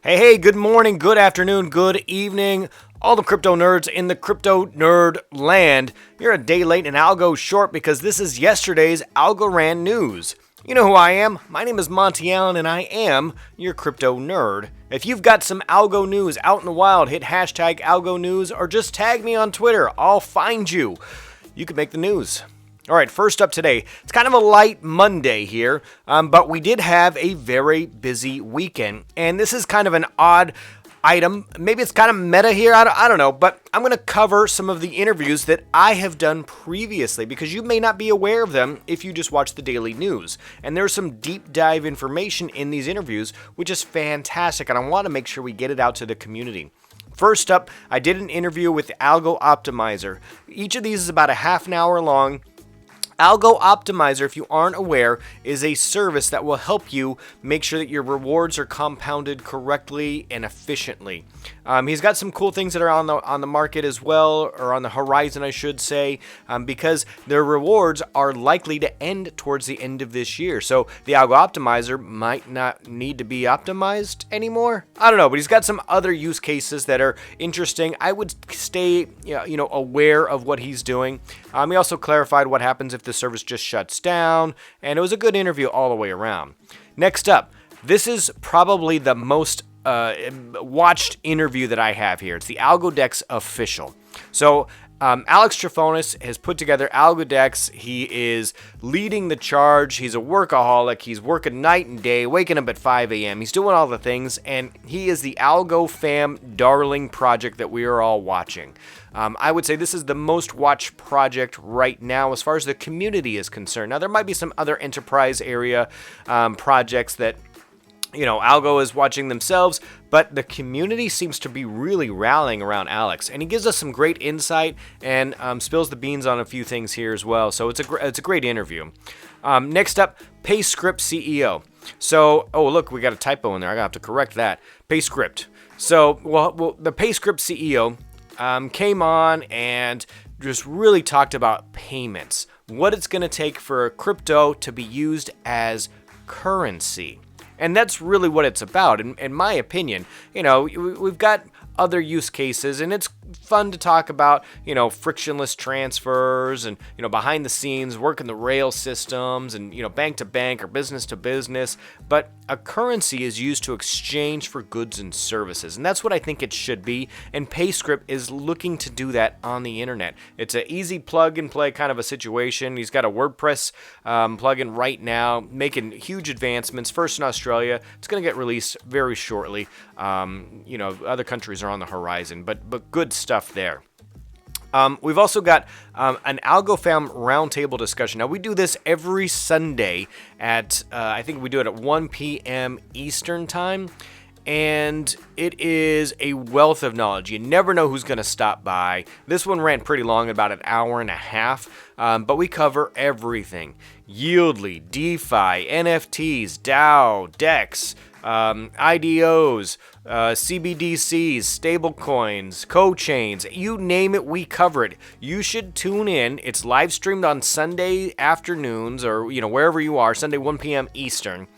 Hey, good morning, good afternoon, good evening, all the crypto nerds in the crypto nerd land. You're a day late and algo short because this is yesterday's Algorand news. You know who I am. My name is Monty Allen and I am your crypto nerd. If you've got some algo news out in the wild, hit hashtag algo news or just tag me on Twitter. I'll find you. You can make the news. All right, first up today, it's kind of a light Monday here, but we did have a very busy weekend, and this is kind of an odd item. Maybe it's kind of meta here, I don't know, but I'm going to cover some of the interviews that I have done previously because you may not be aware of them if you just watch the daily news. And there's some deep dive information in these interviews, which is fantastic, and I want to make sure we get it out to the community. First up, I did an interview with the ALGO Optimizer. Each of these is about a half an hour long. Algo Optimizer, if you aren't aware, is a service that will help you make sure that your rewards are compounded correctly and efficiently. He's got some cool things that are on the market as well, or on the horizon, I should say, because their rewards are likely to end towards the end of this year. So the Algo Optimizer might not need to be optimized anymore. I don't know, but he's got some other use cases that are interesting. I would stay, aware of what he's doing. He also clarified what happens if the service just shuts down, and it was a good interview all the way around. Next up, this is probably the most watched interview that I have here. It's the AlgoDex official. So Alex Trifonis has put together AlgoDex. He is leading the charge. He's a workaholic. He's working night and day, waking up at 5 a.m. He's doing all the things, and he is the Algo fam darling project that we are all watching. I would say this is the most watched project right now as far as the community is concerned. Now, there might be some other enterprise area projects that Algo is watching themselves, but the community seems to be really rallying around Alex, and he gives us some great insight and spills the beans on a few things here as well. So it's a great interview. Next up, PayScript CEO. So, look, we got a typo in there. I gotta have to correct that. PayScript. So, the PayScript CEO came on and just really talked about payments, what it's going to take for crypto to be used as currency. And that's really what it's about, in my opinion. We've got other use cases, and it's fun to talk about, frictionless transfers and, behind the scenes, working the rail systems and, bank to bank or business to business. But a currency is used to exchange for goods and services, and that's what I think it should be. And PayScript is looking to do that on the internet. It's an easy plug and play kind of a situation. He's got a WordPress plugin right now, making huge advancements. First in Australia, it's going to get released very shortly. Other countries are on the horizon, but good stuff there. We've also got an AlgoFam roundtable discussion. Now, we do this every Sunday at, I think we do it at 1 p.m. Eastern Time, and it is a wealth of knowledge. You never know who's going to stop by. This one ran pretty long, about an hour and a half, but we cover everything. Yieldly, DeFi, NFTs, DAO, DEX, IDOs, CBDCs, stablecoins, co-chains, you name it, we cover it. You should tune in. It's live streamed on Sunday afternoons or, wherever you are, Sunday 1 p.m. Eastern.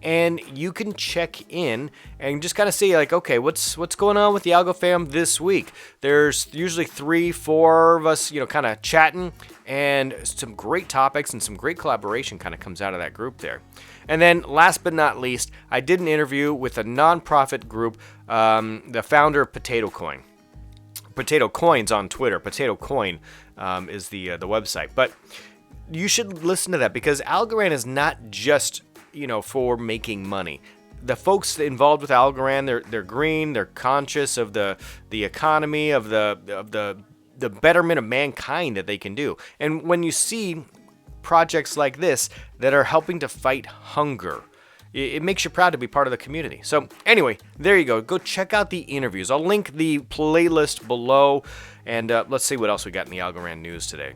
And you can check in and just kind of see, okay, what's going on with the Algo fam this week? There's usually 3-4 of us, kind of chatting, and some great topics and some great collaboration kind of comes out of that group there. And then last but not least, I did an interview with a nonprofit group, the founder of Potato Coin. Potato Coin's on Twitter. Potato Coin is the website. But you should listen to that because Algorand is not just for making money. The folks involved with Algorand, they're green, they're conscious of the economy, of the betterment of mankind that they can do. And when you see projects like this that are helping to fight hunger, it makes you proud to be part of the community. So anyway, there you go. Go check out the interviews. I'll link the playlist below, and let's see what else we got in the Algorand news today.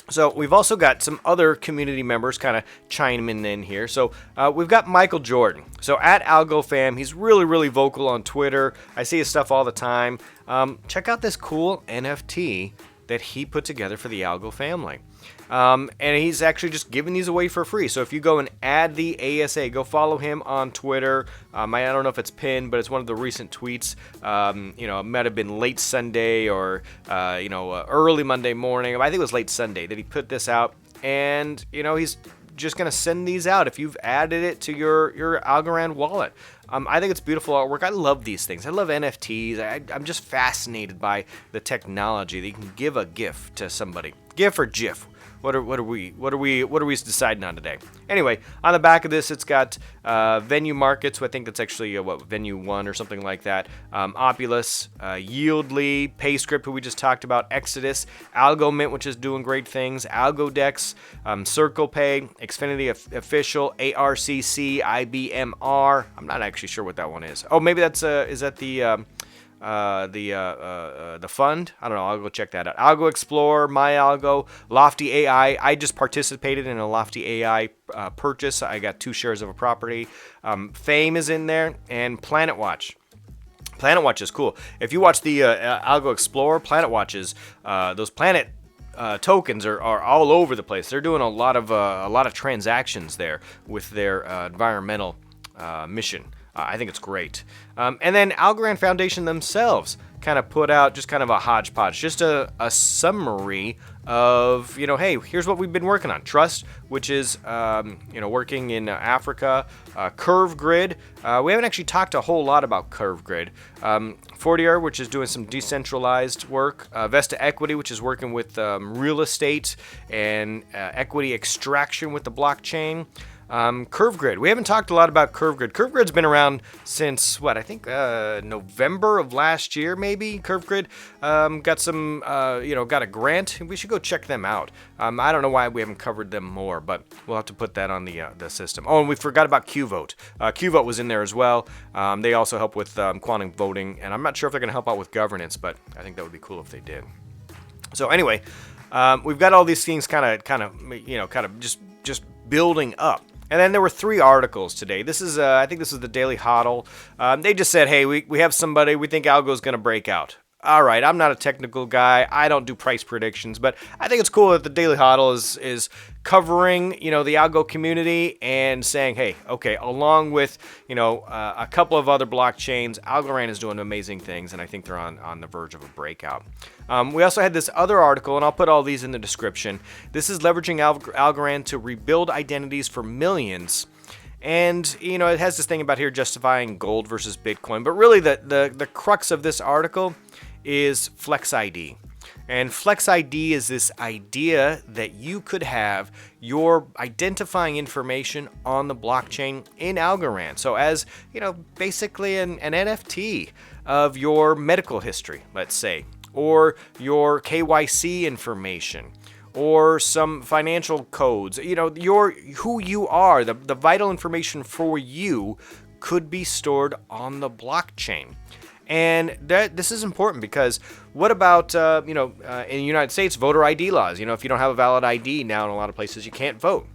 So we've also got some other community members kind of chiming in here. So we've got Michael Jordan. So at AlgoFam, he's really, really vocal on Twitter. I see his stuff all the time. Check out this cool NFT that he put together for the Algo family. And he's actually just giving these away for free. So if you go and add the ASA, go follow him on Twitter. I don't know if it's pinned, but it's one of the recent tweets. It might have been late Sunday or early Monday morning. I think it was late Sunday that he put this out, and he's just going to send these out if you've added it to your Algorand wallet. I think it's beautiful artwork. I love these things. I love NFTs. I'm just fascinated by the technology that you can give a GIF to somebody. GIF or GIF. What are we deciding on today? Anyway, on the back of this, it's got Venue Markets. So I think that's actually Venue 1 or something like that. Opulus, Yieldly, PayScript, who we just talked about, Exodus, Algo Mint, which is doing great things, AlgoDex, CirclePay, Xfinity Official, ARCC, IBMR. I'm not actually sure what that one is. Oh, maybe that's is that the fund? I don't know. I'll go check that out. Algo Explorer, MyAlgo, Lofty AI. I just participated in a Lofty AI purchase. I got 2 shares of a property. Fame is in there, and PlanetWatch. PlanetWatch is cool. If you watch the Algo Explorer, PlanetWatches, those planet tokens are all over the place. They're doing a lot of transactions there with their environmental mission. I think it's great. And then Algorand Foundation themselves kind of put out just kind of a hodgepodge, just a summary of, hey, here's what we've been working on. Trust, which is, working in Africa. Curve Grid. We haven't actually talked a whole lot about Curve Grid. Fortier, which is doing some decentralized work. Vesta Equity, which is working with real estate and equity extraction with the blockchain. Curve Grid. We haven't talked a lot about Curve Grid. Curve Grid's been around since I think November of last year, maybe. Curve Grid got a grant. We should go check them out. I don't know why we haven't covered them more, but we'll have to put that on the system. Oh, and we forgot about QVote. QVote was in there as well. They also help with quantum voting, and I'm not sure if they're going to help out with governance, but I think that would be cool if they did. So anyway, we've got all these things kind of just building up. And then there were 3 articles today. This is, I think this is the Daily Hodl. They just said, hey, we have somebody, we think Algo's going to break out. All right, I'm not a technical guy. I don't do price predictions, but I think it's cool that the Daily Hodl is covering, the Algo community and saying, hey, okay, along with, a couple of other blockchains, Algorand is doing amazing things, and I think they're on the verge of a breakout. We also had this other article, and I'll put all these in the description. This is leveraging Algorand to rebuild identities for millions. And, it has this thing about here justifying gold versus Bitcoin. But really, the crux of this article is Flex ID. And Flex ID is this idea that you could have your identifying information on the blockchain in Algorand. So as, basically an NFT of your medical history, let's say, or your KYC information, or some financial codes, who you are, the vital information for you could be stored on the blockchain. And this is important because what about, in the United States, voter ID laws? If you don't have a valid ID now in a lot of places, you can't vote.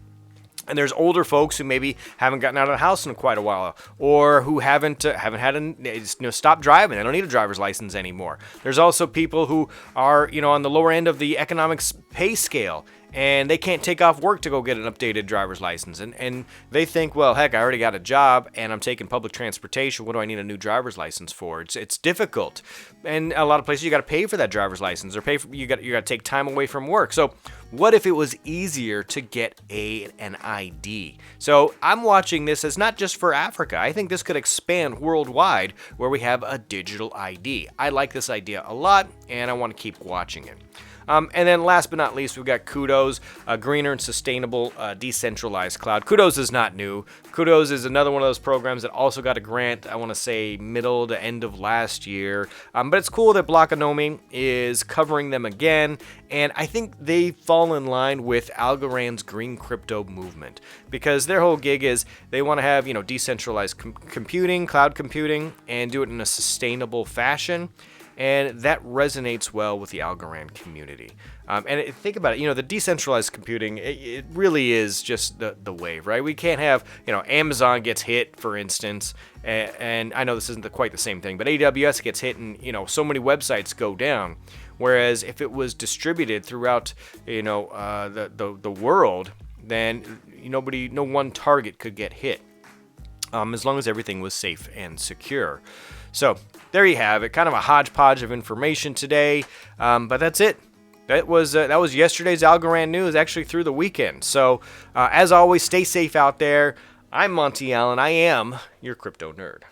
And there's older folks who maybe haven't gotten out of the house in quite a while, or who haven't stopped driving. They don't need a driver's license anymore. There's also people who are, on the lower end of the economic pay scale, and they can't take off work to go get an updated driver's license. And they think, well, heck, I already got a job and I'm taking public transportation. What do I need a new driver's license for? It's difficult. And a lot of places you got to pay for that driver's license, or you got to take time away from work. So what if it was easier to get an ID? So I'm watching this as not just for Africa. I think this could expand worldwide where we have a digital ID. I like this idea a lot, and I want to keep watching it. And then last but not least, we've got Kudos, a greener and sustainable decentralized cloud. Kudos is not new. Kudos is another one of those programs that also got a grant, I want to say middle to end of last year. But it's cool that Blockonomy is covering them again. And I think they fall in line with Algorand's green crypto movement, because their whole gig is they want to have, decentralized computing, cloud computing, and do it in a sustainable fashion. and that resonates well with the Algorand community. Think about it, the decentralized computing, it really is just the wave, right? We can't have, Amazon gets hit, for instance, and I know this isn't quite the same thing, but AWS gets hit and, so many websites go down. Whereas if it was distributed throughout, the world, then no one target could get hit, as long as everything was safe and secure. So there you have it, kind of a hodgepodge of information today, but that's it. That was yesterday's Algorand news, actually through the weekend. So as always, stay safe out there. I'm Monty Allen. I am your crypto nerd.